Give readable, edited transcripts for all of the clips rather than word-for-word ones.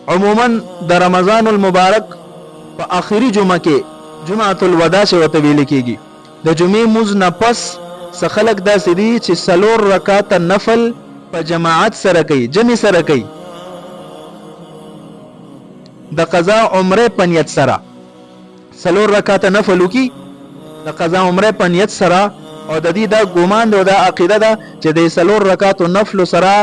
عموما د رمضان المبارک په آخري جمعه کې جمعه الوداع چې وته ویل کېږي د جمعې مونځ نه پس څه خلک داسې دي چې 4 رکعات نفل په جماعت سره کوي، جمع سره کوي د قضا عمره په نیت سره. 4 رکعات نفل وکي د قضا عمره په نیت سره، او د دې دا ګومان او دا عقیده ده چې د 4 رکعات نفل سره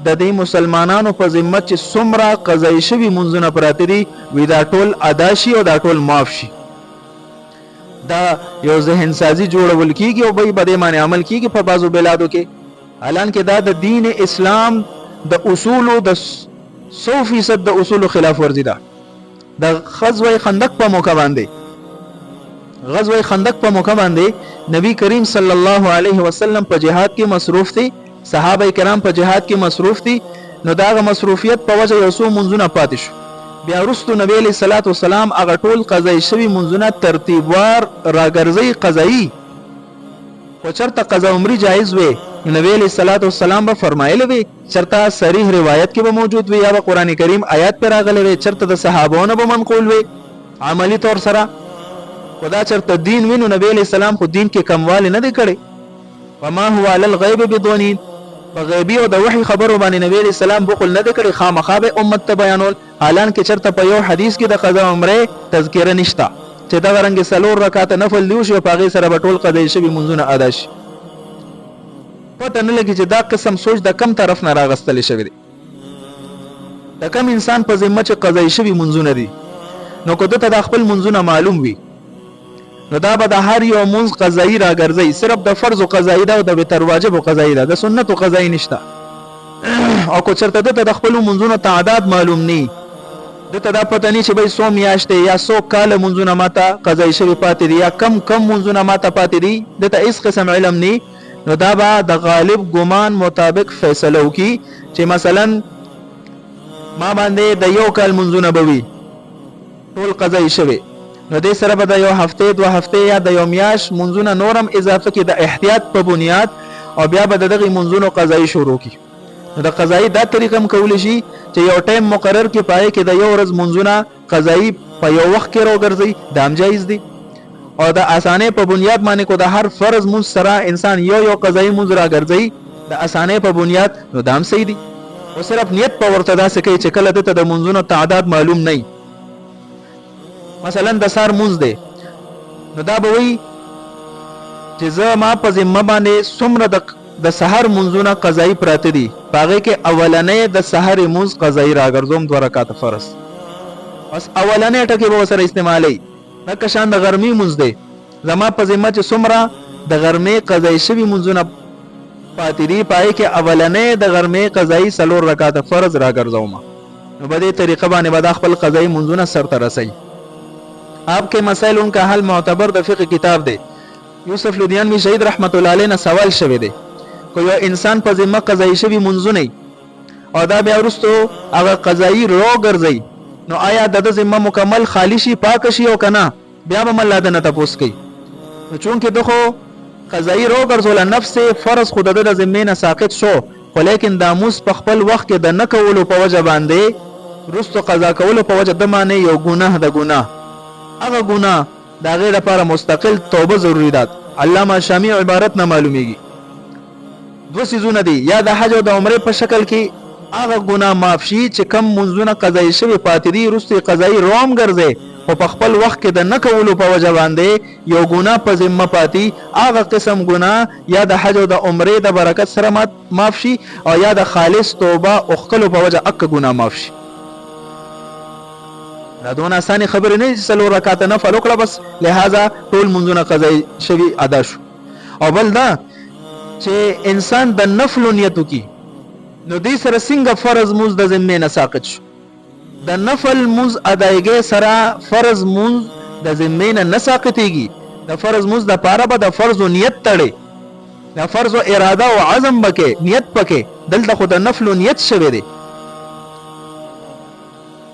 د دې مسلمانانو په ذمت چې څومره قضایي شوي منځونه پراته دي وی دا ټول ادا شي او دا ټول معاف شي. دا یو ذهن سازي جوړول کیږي او به بده معنی عمل کیږي په بازو بلادو کې، حالانکه دا د دین اسلام د اصول د 100% د اصول خلاف ورزي ده. د غزوه خندق په موقع باندې نبی کریم صلی الله علیه وسلم په جهاد کې مصروف دي، صحابه کرام په جهاد کې مصروف دي، نو دا مصروفیت په وجه یو څو منځونه پاتې شو. بیا وروسته نبی علیہ الصلوۃ والسلام هغه ټول قضایي شوی منځونه ترتیبوار راګرځي قضایي. خو چرته قضا عمرې جایز وي نبی علیہ الصلوۃ والسلام به فرمایلی وي، چرته صریح روایت کې به موجود وي یا به قران کریم آیات پر راغلی وي، چرته د صحابانو به منقول وي عملی طور سره. خدا چرته دین وینو نبی علیہ السلام خو دین کې کموالی نه دی کړی. وما هو علی الغیب بضنین، په غیبی او د وحی خبرو باندې نبی علیہ السلام بخل نه دی کړی، خامخا به امت ته بیانول. حالانکه چرته په یو حدیث کې د قضا عمره تذکره نشته چې دا ورنګ 4 رکعات نفل دی شو په هغه سره به ټول قضایي شوی منځونه ادا شي. پته نه لګي چې دا قسم سوچ د کم طرف نه راغستل شوی دی، د کم انسان په ذمه چې قضایي شوی منځونه دي. نو کو ته د خپل منځونه معلوم وي نو دا به د هر یو منځ قضایي راګرځي، صرف د فرض او قضایي ده او د وتر واجب او قضایي ده، د سنت او قضایي نشته. او کو چرته د خپل منځونو تعداد معلوم ني، دته دا پته نه چې به 100 میاشتې یا 100 کال منځونه ماته قضایي شوی پاتې دي یا کم منځونه ماته پاتې دي، دته هیڅ قسم علم ني. نو دا به د غالب ګمان مطابق فیصله وکي چې مثلا ما باندې د یو کال منځونه بوي ټول قضایي شوی، نو دې سره به د یو هفته 2 هفته یا د یو میاش منځونه نورم اضافه کې د احتیاط په بنیاد، او بیا به دغه منځونو قضایي شروع کی. نو د قضایي دا طریقه هم کول شي چې یو ټیم مقرر کې پای کې د یو ورځ منځونه قضایي په یو وخت کې راګرځي، دا جایز دي. او د اسانه په بنیاد باندې کو د هر فرض منځ سره انسان یو قضایي منځ راګرځي د اسانه په بنیاد، نو دام صحیح دي. او صرف نیت په ورته داسې کوي چې کله د منځونو تعداد معلوم نه، مثلا د سار منځ دی نو دا به وي چې زه ما په ذمه باندې څومره د سحر منځونه قضایي پراته دي، هغه کې اولنې د سحر منځ قضایي راګرځوم 2 رکعات فرض، بس اولنې ټکی به سره استعمالي. لکه شان د غرمې منځ دی، زما په ذمه چې څومره د غرمې قضایي شوی منځونه پاتې دي، پای کې اولنې د غرمې قضایي 4 رکعات فرض راګرځوم. نو په دې طریقه باندې به خپل قضایي منځونه سرته رسي. आपके مسائل उनका حل معتبر د فقه کتاب دی. یوسف لودیانوی شهید رحمت الله علیه نه سوال شوی دی، کو یو انسان په ذمه قضایي شوی منځونه او دا بیا ورستو هغه قضایي رو ګرځي، نو آیا د ذمه مکمل خالی شي پاک شي او کنه؟ بیا به مله ده نه تاسو کوي. نو چونکه دغه قضایي رو ګرځول نفس فرض خود د ذمه نه ساقط شو، خو لیکن داموس په خپل وخت کې د نه کولو په وجه باندې رستو قضا کولو په وجه د معنی یو ګناه د ګناه، هغه ګناه دا غیر لپاره مستقل توبه ضروری ده. علامه شامی عبارت نه معلومیږي 2 سيزونه دي، یا د حج او د عمره په شکل کې هغه ګناه معاف شي چې کم منځونه قضایي شوی پاتې دي، رستي قضایي روم ګرځي او په خپل وخت کې د نه کولو په وجه باندې یو ګناه په ذمه پاتې، هغه قسم ګناه یا د حج او د عمره د برکت سره معاف شي او یا د خالص توبه او خلو په وجه اک ګناه معاف شي. دا دون اسانه خبر نه چې 4 رکعات نفل وکړه بس لہذا ټول منځونه قضایي شوی ادا شو. او بل دا چې انسان د نفل نیت وکي نو دې سره څنګه فرض منځ د ذمه نه ساقط شو؟ د نفل منځ ادایګي سره فرض منځ د ذمه نه ساقطيږي. د فرض منځ د پاره به د فرض نیت تړي، د فرض اراده او عزم بکې نیت پکې، دلته خو د نفل نیت شوی دی.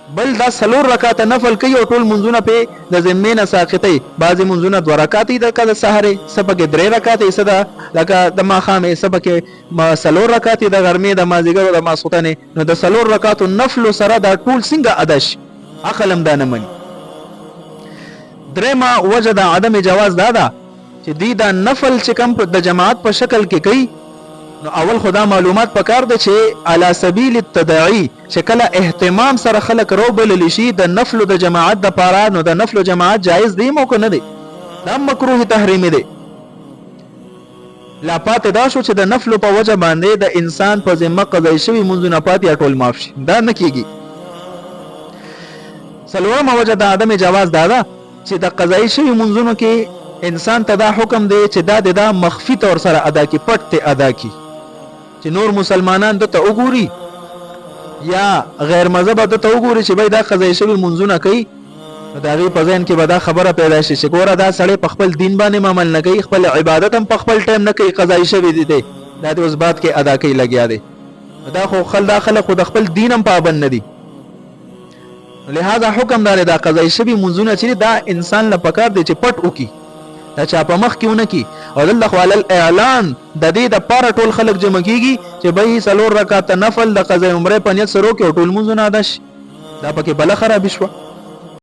بل دا سلور رکعات نفل کوي او ټول منځونه په د ذمه نه ساقطي بعضی منځونه 2 رکعات د کله سحر سبق 3 رکعات صدا لکه د ماخامه سبق ما سلور رکعات د غرمه د مازیګر او د ماسوتنه نو د سلور رکعات نفل سره دا ټول څنګه اداش عقلم دا نه مني. درېما وجه د عدم جواز دا چې دی دا نفل چې کم د جماعت په شکل کې کوي نو اول خدا معلومات پکار ده چې علی سبیل التداعی چې کله اهتمام سره خلق روبل لشي د نفل د جماعت د پاره نو د نفل جماعت جایز دی مو کنه دی دا مکروه تحریمی دی. لا پات دا شو چې د نفل په وجه باندې د انسان په ذمه قضای شوی منځونه پات یا ټول معاف شي دا نه کیږي. سلوم وجه د عدم جواز دا چې د قضای شوی منځونو کې انسان ته دا حکم دی چې دا مخفي تور سره ادا کی پټ ته ادا کی چې نور مسلمانان ته وګوري یا غیر مذهب ته وګوري چې بای دا قضای شوی منځونه کوي دا غي په ځین کې به دا خبره پیدا شي چې ګوره دا سړی په خپل دین باندې عمل نه کوي خپل عبادت هم په خپل ټیم نه کوي قضای شوی دي دا د اوس بات کې ادا کوي لګیا دی دا خو خلک د خپل دین هم پابند نه دي. لہذا حکم دار دا قضای شوی منځونه چې دا انسان له پکار دی چې پټ وکي دا چا په مخ کېونه کی او الله خو الاعلان د دې د پاره ټول خلک جمع کیږي چې به سلور رکعات نفل د قضا عمره په نیت سره کې ټول منځونه ادا شي دا پکې بل خراب شو.